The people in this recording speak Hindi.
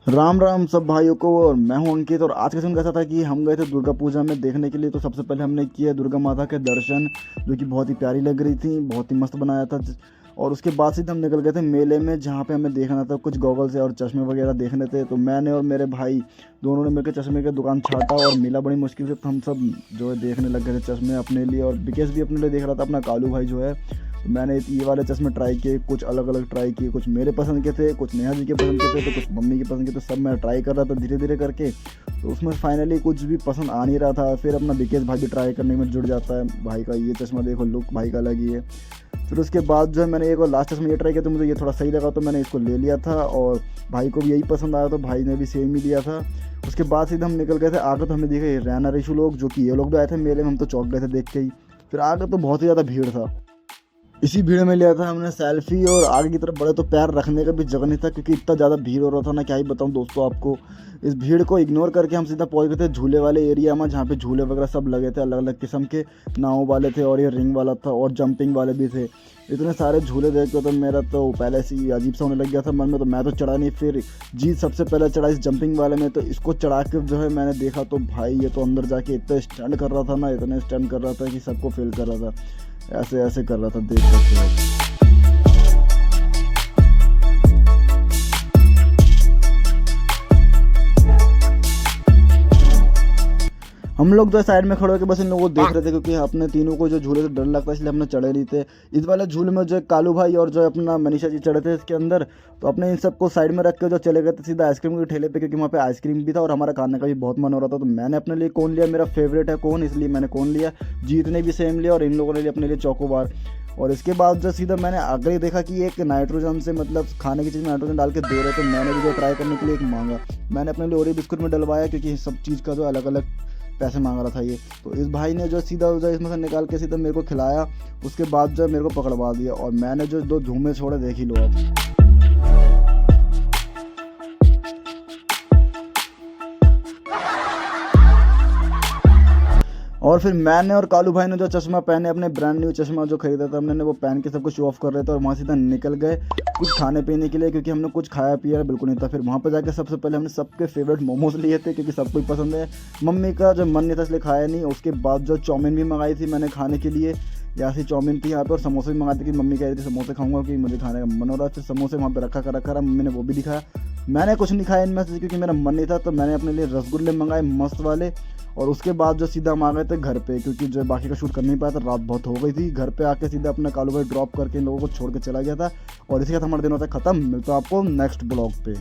राम राम सब भाइयों को। और मैं हूं अंकित। और आज का सीन कैसा था कि हम गए थे दुर्गा पूजा में देखने के लिए। तो सबसे पहले हमने किया दुर्गा माता के दर्शन, जो कि बहुत ही प्यारी लग रही थी, बहुत ही मस्त बनाया था। और उसके बाद से हम निकल गए थे मेले में, जहाँ पे हमें देखना था कुछ गॉगल्स और चश्मे वगैरह देखने थे। तो मैंने और मेरे भाई दोनों ने मिलकर चश्मे की दुकान छाटा और मिला बड़ी मुश्किल से। तो हम सब जो है देखने लग गए थे चश्मे अपने लिए, और विकेश भी अपने लिए देख रहा था, अपना कालू भाई जो है। तो मैंने ये वाले चश्मे ट्राई किए, कुछ अलग अलग ट्राई किए, कुछ मेरे पसंद के थे, कुछ नेहा जी के पसंद के थे, तो कुछ मम्मी के पसंद के। तो सब मैं ट्राई कर रहा था धीरे धीरे करके। तो उसमें फाइनली कुछ भी पसंद आ नहीं रहा था। फिर अपना विकेश भाई भी ट्राई करने में जुड़ जाता है। भाई का ये चश्मा देखो, लुक भाई का अलग ही है। फिर उसके बाद जो है मैंने एक और लास्ट चश्मा ये ट्राई किया, तो मुझे ये थोड़ा सही लगा, तो मैंने इसको ले लिया था। और भाई को भी यही पसंद आया, तो भाई ने भी सेम ही लिया था। उसके बाद सीधे हम निकल गए थे आगे। तो हमें दिखे रैना रिशु लोग, जो कि ये लोग भी आए थे मेले में। हम तो चौंक गए थे देख के ही। फिर आगे तो बहुत ही ज़्यादा भीड़ था। इसी भीड़ में लिया था हमने सेल्फी, और आगे की तरफ बड़े तो पैर रखने का भी जगह नहीं था, क्योंकि इतना ज़्यादा भीड़ हो रहा था ना, क्या ही बताऊं दोस्तों आपको। इस भीड़ को इग्नोर करके हम सीधा पहुंच गए थे झूले वाले एरिया में, जहाँ पे झूले वगैरह सब लगे थे, अलग अलग किस्म के। नाव वाले थे, और ये रिंग वाला था, और जंपिंग वाले भी थे। इतने सारे झूले देख के तो मेरा तो पहले से ही अजीब सा होने लग गया था मन में। तो मैं तो चढ़ा नहीं। फिर जीत सबसे पहले चढ़ा इस जंपिंग वाले में। तो इसको चढ़ा के जो है मैंने देखा, तो भाई ये तो अंदर जाके इतना स्टंट कर रहा था ना, इतने स्टंट कर रहा था कि सबको फील कर रहा था। ऐसे ऐसे कर रहा था, देख सकते हो। हम लोग जो साइड में खड़े होकर बस इन लोगों को देख रहे थे, क्योंकि अपने तीनों को जो झूले से डर लगता है, इसलिए हमने चढ़े नहीं थे। इस वाले झूले में जो कालू भाई और जो अपना मनीषा जी चढ़े थे इसके अंदर। तो अपने इन सबको साइड में रख के जो चले गए थे सीधा आइसक्रीम के ठेले पे, क्योंकि वहाँ पे आइसक्रीम भी था और हमारा खाने का भी बहुत मन हो रहा था। तो मैंने अपने लिए कोन लिया, मेरा फेवरेट है कोन, इसलिए मैंने कोन लिया। जीत ने भी सेम लिया, और इन लोगों ने लिया अपने लिए चोकोबार। और इसके बाद जो सीधा मैंने आगे देखा कि एक नाइट्रोजन से, मतलब खाने की चीज़ में नाइट्रोजन डाल के दे रहे, तो मैंने भी जो ट्राई करने के लिए एक मांगा। मैंने अपने लिए ओरियो बिस्कुट में डलवाया, क्योंकि सब चीज़ का जो अलग अलग पैसे मांग रहा था ये। तो इस भाई ने जो सीधा जो इसमें से निकाल के सीधा मेरे को खिलाया। उसके बाद जो मेरे को पकड़वा दिया, और मैंने जो दो झूमे छोड़े देख ही लो आप। और फिर मैंने और कालू भाई ने जो चश्मा पहने, अपने ब्रांड न्यू चश्मा जो खरीदा था हमने, वो पहन के सबको शो ऑफ कर रहे थे। और वहाँ सीधा निकल गए कुछ खाने पीने के लिए, क्योंकि हमने कुछ खाया पिया बिल्कुल नहीं था। फिर वहाँ पर जाके सबसे पहले हमने सबके फेवरेट मोमोज लिए थे, क्योंकि सबको ही पसंद है। मम्मी का जो मन नहीं था इसलिए खाया नहीं। उसके बाद जो चाउमीन भी मंगाई थी मैंने खाने के लिए, यहाँ से चाउमीन थी यहाँ पे, और समोसे भी मंगाए थे, कि मम्मी कह रही थी समोसे खाऊंगा, कि मुझे खाने का मन हो रहा है। फिर समोसे वहाँ पे रखा रहा, मम्मी ने वो भी दिखाया। मैंने कुछ नहीं खाया इनमें से, क्योंकि मेरा मन नहीं था। तो मैंने अपने लिए रसगुल्ले मंगाए मस्त वाले। और उसके बाद जो सीधा हम आ गए थे घर पे, क्योंकि जो बाकी का शूट कर नहीं पाया था, रात बहुत हो गई थी। घर पे आके सीधा अपना कालू भाई ड्रॉप करके इन लोगों को छोड़ के चला गया था। और इसी के साथ हमारा दिन होता है ख़त्म। मिलता है आपको नेक्स्ट ब्लॉग पे।